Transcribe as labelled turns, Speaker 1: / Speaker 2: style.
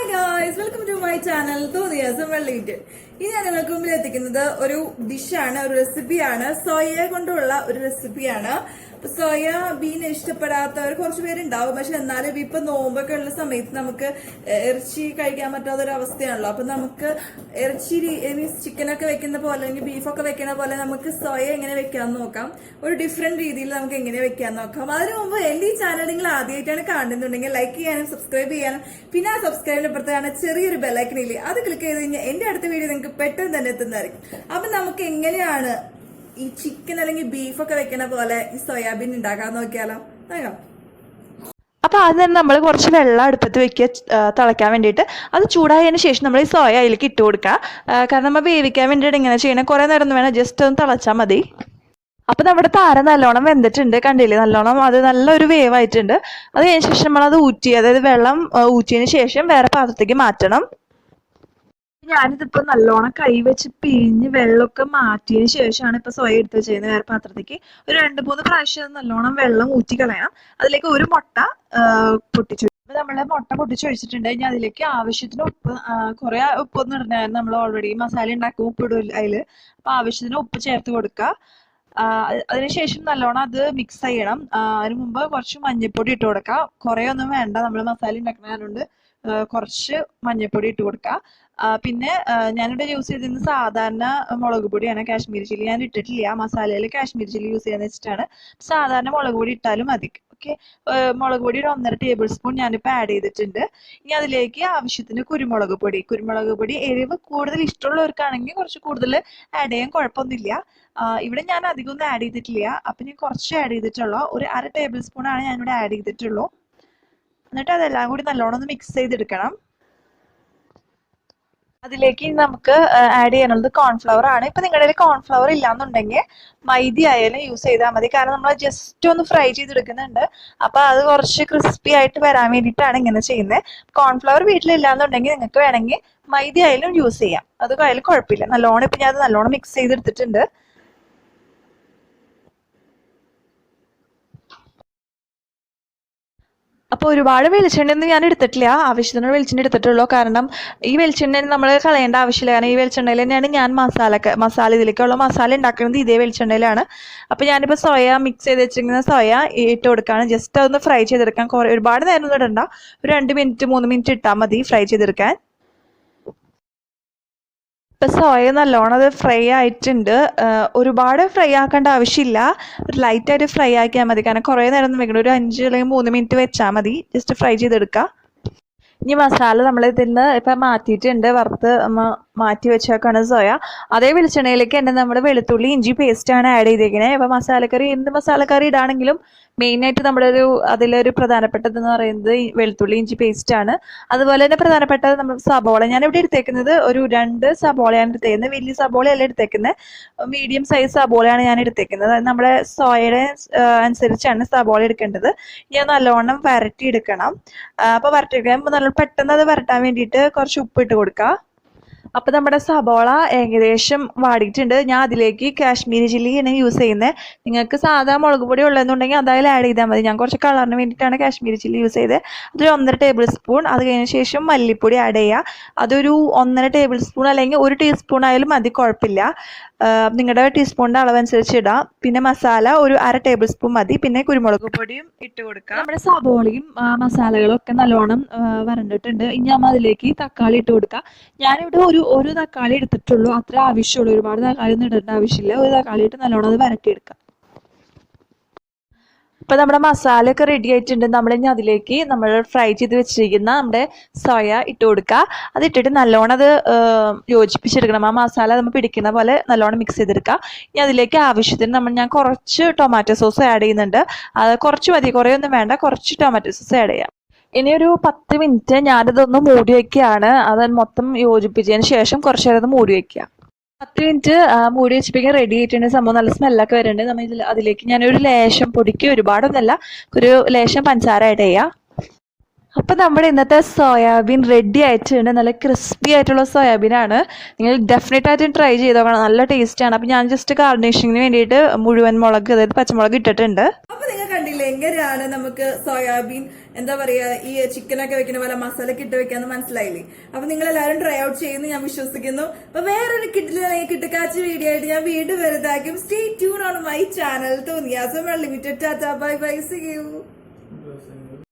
Speaker 1: Hi guys, welcome to my channel തോന്നിയാസം വെള്ളീറ്റ്. ഇനി ഞാൻ നിങ്ങൾക്ക് മുമ്പിൽ എത്തിക്കുന്നത് ഒരു ഡിഷാണ്, ഒരു റെസിപ്പിയാണ്. സോയ കൊണ്ടുള്ള ഒരു റെസിപ്പിയാണ്. സോയ ബീൻ ഇഷ്ടപ്പെടാത്തവർ കുറച്ച് പേരുണ്ടാവും. പക്ഷെ എന്നാലും ഇപ്പൊ നോമ്പൊക്കെ ഉള്ള സമയത്ത് നമുക്ക് ഇറച്ചി കഴിക്കാൻ പറ്റാത്ത ഒരു അവസ്ഥയാണല്ലോ. അപ്പൊ നമുക്ക് ഇറച്ചി മീൻസ് ചിക്കനൊക്കെ വെക്കുന്ന പോലെ അല്ലെങ്കിൽ ബീഫൊക്കെ വെക്കുന്ന പോലെ നമുക്ക് സോയ എങ്ങനെ വെക്കാന്ന് നോക്കാം. ഒരു ഡിഫറെന്റ് രീതിയിൽ നമുക്ക് എങ്ങനെ വെക്കാൻ നോക്കാം. അതിനു മുമ്പ് എന്റെ ഈ ചാനൽ നിങ്ങൾ ആദ്യമായിട്ടാണ് കാണുന്നുണ്ടെങ്കിൽ ലൈക്ക് ചെയ്യാനും സബ്സ്ക്രൈബ് ചെയ്യാനും പിന്നെ ആ സബ്സ്ക്രൈബിന് അപ്പുറത്താണ് ചെറിയൊരു ബെല്ലൈക്കനില്ലേ, അത് ക്ലിക്ക് ചെയ്ത് കഴിഞ്ഞാൽ എന്റെ അടുത്ത വീഡിയോ നിങ്ങൾക്ക് പെട്ടെന്ന് തന്നെ എത്തുന്നതായിരിക്കും. അപ്പൊ നമുക്ക് എങ്ങനെയാണ് ഈ ചിക്കൻ അല്ലെങ്കിൽ ബീഫൊക്കെ വെക്കുന്ന പോലെ ഈ സോയാബീൻ ഉണ്ടാക്കാൻ നോക്കിയാലോ. നോക്കാം.
Speaker 2: അപ്പോൾ ആദ്യം തന്നെ നമ്മൾ കുറച്ച് വെള്ളം അടുപ്പത്ത് വെക്കുക തിളയ്ക്കാൻ വേണ്ടിയിട്ട്. അത് ചൂടായതിന് ശേഷം നമ്മൾ ഈ സോയ അതിലേക്ക് ഇട്ട് കൊടുക്കുക. കാരണം നമ്മൾ വേവിക്കാൻ വേണ്ടിയിട്ട് ഇങ്ങനെ ചെയ്യണം. കുറേ നേരം ഒന്നും വേണം, ജസ്റ്റ് ഒന്ന് തിളച്ചാൽ മതി. അപ്പോൾ നമ്മുടെ താരം നല്ലോണം വെന്തിട്ടുണ്ട്, കണ്ടില്ലേ? നല്ലോണം അത് നല്ലൊരു വേവായിട്ടുണ്ട്. അത് കഴിഞ്ഞ ശേഷം നമ്മളത് ഊറ്റി, അതായത് വെള്ളം ഊറ്റിയതിന് ശേഷം വേറെ പാത്രത്തേക്ക് മാറ്റണം. ഞാനിതിപ്പോൾ നല്ലോണം കൈ വെച്ച് പിഴിഞ്ഞ് വെള്ളമൊക്കെ മാറ്റിയതിന് ശേഷമാണ് ഇപ്പോൾ സോയ എടുത്ത് വെച്ചിരുന്നത് വേറെ പാത്രത്തേക്ക്. ഒരു 2-3 പ്രാവശ്യം നല്ലോണം വെള്ളം ഊറ്റി കളയണം. അതിലേക്ക് ഒരു മുട്ട പൊട്ടിച്ചു. നമ്മള് മുട്ട പൊട്ടിച്ച് ഒഴിച്ചിട്ടുണ്ട്. ഇനി അതിലേക്ക് ആവശ്യത്തിന് ഉപ്പ്, കുറെ ഉപ്പൊന്നും ഇടണമായിരുന്നു, നമ്മൾ ഓൾറെഡി മസാല ഉണ്ടാക്കും, ഉപ്പ് ഇടും അതില്. അപ്പൊ ആവശ്യത്തിന് ഉപ്പ് ചേർത്ത് കൊടുക്കുക. അതിനുശേഷം നല്ലോണം അത് മിക്സ് ചെയ്യണം. അതിന് മുമ്പ് കുറച്ച് മഞ്ഞൾപ്പൊടി ഇട്ട് കൊടുക്കുക. കുറെ ഒന്നും വേണ്ട, നമ്മൾ മസാല ഉണ്ടാക്കുന്നതുകൊണ്ട് കുറച്ച് മഞ്ഞൾപ്പൊടി ഇട്ട് കൊടുക്കുക. പിന്നെ ഞാനിവിടെ യൂസ് ചെയ്തിരുന്നത് സാധാരണ മുളക് പൊടിയാണ്, കാശ്മീരി ചില്ലി ഞാൻ ഇട്ടിട്ടില്ല. മസാലയിൽ കാശ്മീരി ചില്ലി യൂസ് ചെയ്യാന്ന് വെച്ചിട്ടാണ്. സാധാരണ മുളക് പൊടി ഇട്ടാലും മതി. ഓക്കെ, മുളക് പൊടി ഒരു 1.5 ടേബിൾ സ്പൂൺ ഞാനിപ്പോൾ ആഡ് ചെയ്തിട്ടുണ്ട്. ഇനി അതിലേക്ക് ആവശ്യത്തിന് കുരുമുളക് പൊടി എരിവ് കൂടുതൽ ഇഷ്ടമുള്ളവർക്കാണെങ്കിൽ കുറച്ച് കൂടുതൽ ആഡ് ചെയ്യാൻ കുഴപ്പമൊന്നുമില്ല. ഇവിടെ ഞാൻ അധികം ഒന്നും ആഡ് ചെയ്തിട്ടില്ല, അപ്പം ഞാൻ കുറച്ച് ആഡ് ചെയ്തിട്ടുള്ളൂ. ഒരു 1/2 ടേബിൾ സ്പൂൺ ആണ് ഞാനിവിടെ ആഡ് ചെയ്തിട്ടുള്ളൂ. എന്നിട്ട് അതെല്ലാം കൂടി നല്ലോണം ഒന്ന് മിക്സ് ചെയ്തെടുക്കണം. അതിലേക്ക് നമുക്ക് ആഡ് ചെയ്യാനുള്ളത് കോൺഫ്ലവർ ആണ്. ഇപ്പൊ നിങ്ങളുടെ കയ്യിൽ കോൺഫ്ലവർ ഇല്ലാന്നുണ്ടെങ്കിൽ മൈദ ആയാലും യൂസ് ചെയ്താൽ മതി. കാരണം നമ്മൾ ജസ്റ്റ് ഒന്ന് ഫ്രൈ ചെയ്തെടുക്കുന്നുണ്ട്. അപ്പൊ അത് കുറച്ച് ക്രിസ്പി ആയിട്ട് വരാൻ വേണ്ടിയിട്ടാണ് ഇങ്ങനെ ചെയ്യുന്നത്. കോൺഫ്ലവർ വീട്ടിലില്ലാന്നുണ്ടെങ്കിൽ നിങ്ങൾക്ക് വേണമെങ്കിൽ മൈദ ആയാലും യൂസ് ചെയ്യാം, അത് ആയാലും കുഴപ്പമില്ല. നല്ലോണം ഇപ്പൊ ഞാൻ അത് നല്ലോണം മിക്സ് ചെയ്തെടുത്തിട്ടുണ്ട്. അപ്പോൾ ഒരുപാട് വെളിച്ചെണ്ണയൊന്നും ഞാൻ എടുത്തിട്ടില്ല, ആവശ്യത്തിനുള്ള വെളിച്ചെണ്ണ എടുത്തിട്ടുള്ളൂ. കാരണം ഈ വെളിച്ചെണ്ണ നമ്മൾ കളയേണ്ട ആവശ്യമില്ല. കാരണം ഈ വെളിച്ചെണ്ണയിൽ തന്നെയാണ് ഞാൻ മസാല ഇതിലേക്കുള്ള മസാല ഉണ്ടാക്കുന്നത്, ഇതേ വെളിച്ചെണ്ണയിലാണ്. അപ്പോൾ ഞാനിപ്പോൾ സോയ മിക്സ് ചെയ്ത് വെച്ചിരിക്കുന്ന സോയ ഇട്ട് കൊടുക്കുകയാണ്. ജസ്റ്റ് അതൊന്ന് ഫ്രൈ ചെയ്തെടുക്കാൻ. ഒരുപാട് നേരം ഒന്നും ഇടണ്ട, ഒരു 2 മിനിറ്റ് 3 മിനിറ്റ് ഇട്ടാൽ മതി ഫ്രൈ ചെയ്തെടുക്കാൻ. ഇപ്പൊ സോയ നല്ലോണം അത് ഫ്രൈ ആയിട്ടുണ്ട്. ഒരുപാട് ഫ്രൈ ആക്കേണ്ട ആവശ്യമില്ല, ഒരു ലൈറ്റായിട്ട് ഫ്രൈ ആക്കിയാൽ മതി. കാരണം കുറേ നേരം ഒന്നും വെക്കണം, ഒരു 5 അല്ലെങ്കിൽ 3 മിനിറ്റ് വെച്ചാൽ മതി. ജസ്റ്റ് ഫ്രൈ ചെയ്തെടുക്കുക. ഇനി മസാല നമ്മൾ ഇതിൽ നിന്ന് ഇപ്പം മാറ്റിയിട്ടുണ്ട്, വറുത്ത് മാറ്റി വെച്ചേക്കാണ് സോയ. അതേ വെളിച്ചെണ്ണയിലേക്ക് തന്നെ നമ്മൾ വെളുത്തുള്ളി ഇഞ്ചി പേസ്റ്റാണ് ആഡ് ചെയ്തേക്കുന്നത്. ഇപ്പം മസാലക്കറി, എന്ത് മസാലക്കറി ഇടാണെങ്കിലും മെയിനായിട്ട് അതിലൊരു പ്രധാനപ്പെട്ടതെന്ന് പറയുന്നത് വെളുത്തുള്ളി ഇഞ്ചി പേസ്റ്റ് ആണ്. അതുപോലെ തന്നെ പ്രധാനപ്പെട്ടത് നമ്മൾ സബോള. ഞാനിവിടെ എടുത്തേക്കുന്നത് ഒരു 2 സബോളയാണ് എടുത്തേക്കുന്നത്. വലിയ സബോളയല്ല എടുത്തേക്കുന്നത്, മീഡിയം സൈസ് സബോളയാണ് ഞാൻ എടുത്തേക്കുന്നത്. അത് നമ്മുടെ സോയയുടെ അനുസരിച്ചാണ് സബോള എടുക്കേണ്ടത്. ഞാൻ നല്ലോണം വരട്ടി എടുക്കണം. അപ്പോൾ വരട്ടിയെടുക്കാൻ നല്ല പെട്ടെന്ന് അത് വരട്ടാൻ വേണ്ടിയിട്ട് കുറച്ച് ഉപ്പ് ഇട്ട് കൊടുക്കുക. അപ്പം നമ്മുടെ സബോള ഏകദേശം വാടിയിട്ടുണ്ട്. ഞാൻ അതിലേക്ക് കാശ്മീരി ചില്ലിയാണ് യൂസ് ചെയ്യുന്നത്. നിങ്ങൾക്ക് സാധാ മുളക് പൊടി ഉള്ളതെന്നുണ്ടെങ്കിൽ അതായാലും ആഡ് ചെയ്താൽ മതി. ഞാൻ കുറച്ച് കളറിന് വേണ്ടിയിട്ടാണ് കാശ്മീരി ചില്ലി യൂസ് ചെയ്തത്. അതൊരു 1.5 ടേബിൾ സ്പൂൺ. അത് കഴിഞ്ഞ ശേഷം മല്ലിപ്പൊടി ആഡ് ചെയ്യുക. അതൊരു 1.5 ടേബിൾ സ്പൂൺ അല്ലെങ്കിൽ 1 ടീസ്പൂൺ ആയാലും മതി, കുഴപ്പമില്ല. നിങ്ങളുടെ ടീസ്പൂണിൻ്റെ അളവനുസരിച്ച് ഇടാം. പിന്നെ മസാല ഒരു 1/2 ടേബിൾ സ്പൂൺ മതി. പിന്നെ കുരുമുളക് പൊടിയും ഇട്ട് കൊടുക്കുക. നമ്മുടെ സബോളയും മസാലകളും ഒക്കെ നല്ലോണം വരണ്ടിട്ടുണ്ട്. ഇനി നമ്മൾ അതിലേക്ക് തക്കാളി ഇട്ട് കൊടുക്കുക. ഞാനിവിടെ ഒരു തക്കാളി എടുത്തിട്ടുള്ളൂ, അത്ര ആവശ്യമുള്ളൂ. ഒരുപാട് തക്കാളി ഒന്നും ഇടേണ്ട ആവശ്യമില്ല. ഒരു തക്കാളി ഇട്ട് നല്ലോണം അത് വരട്ടിയെടുക്കുക. ഇപ്പം നമ്മുടെ മസാല ഒക്കെ റെഡി ആയിട്ടുണ്ട്. നമ്മളിനി അതിലേക്ക് നമ്മൾ ഫ്രൈ ചെയ്ത് വെച്ചിരിക്കുന്ന നമ്മുടെ സോയ ഇട്ട് കൊടുക്കുക. അതിട്ടിട്ട് നല്ലോണം അത് യോജിപ്പിച്ചെടുക്കണം. ആ മസാല നമ്മൾ പിടിക്കുന്ന പോലെ നല്ലോണം മിക്സ് ചെയ്തെടുക്കുക. ഇനി അതിലേക്ക് ആവശ്യത്തിന് ഞാൻ കുറച്ച് ടൊമാറ്റോ സോസ് ആഡ് ചെയ്യുന്നുണ്ട്. അത് കുറച്ച് മതി, കുറേ ഒന്നും വേണ്ട, കുറച്ച് ടൊമാറ്റോ സോസ് ആഡ് ചെയ്യാം. ഇനി ഒരു 10 മിനിറ്റ് ഞാനിതൊന്ന് മൂടി വയ്ക്കുകയാണ്. അത് മൊത്തം യോജിപ്പിച്ചതിന് ശേഷം കുറച്ച് നേരം അത് മൂടി വയ്ക്കുക. 10 മിനിറ്റ് മൂടി വെച്ചപ്പോഴേക്കും റെഡി ആയിട്ടുണ്ട്. സംഭവം നല്ല സ്മെല്ലൊക്കെ വരുന്നുണ്ട്. നമ്മൾ അതിലേക്ക് ഞാനൊരു ലേശം പൊടിക്ക്, ഒരുപാടൊന്നല്ല, ഒരു ലേശം പഞ്ചസാര ആഡ് ചെയ്യാം. അപ്പം നമ്മുടെ ഇന്നത്തെ സോയാബീൻ റെഡി ആയിട്ടുണ്ട്. നല്ല ക്രിസ്പി ആയിട്ടുള്ള സോയാബീനാണ്. നിങ്ങൾ ഡെഫിനറ്റ് ആയിട്ടും ട്രൈ ചെയ്ത് നോക്കണം, നല്ല ടേസ്റ്റാണ്. അപ്പം ഞാൻ ജസ്റ്റ് ഗാർണിഷിങ്ങിന് വേണ്ടിയിട്ട് മുഴുവൻ മുളക്, അതായത് പച്ചമുളക് ഇട്ടിട്ടുണ്ട്.
Speaker 1: അപ്പൊ നിങ്ങൾ കണ്ടില്ലേ, എങ്ങനെയാണ് നമുക്ക് സോയാബീൻ എന്താ പറയാ ഈ ചിക്കനൊക്കെ വെക്കുന്ന പോലെ മസാലയൊക്കെ ഇട്ട് വെക്കാന്ന് മനസ്സിലായില്ലേ. അപ്പൊ നിങ്ങൾ എല്ലാവരും ട്രൈ ഔട്ട് ചെയ്യുന്നു ഞാൻ വിശ്വസിക്കുന്നു. അപ്പൊ വേറൊരു കിട്ടുകാച്ച വീഡിയോ ആയിട്ട് ഞാൻ വീണ്ടും വരുന്നതായിരിക്കും. Stay tune on my channel. തോന്നിയാസം unlimited. Tata bye bye, see U.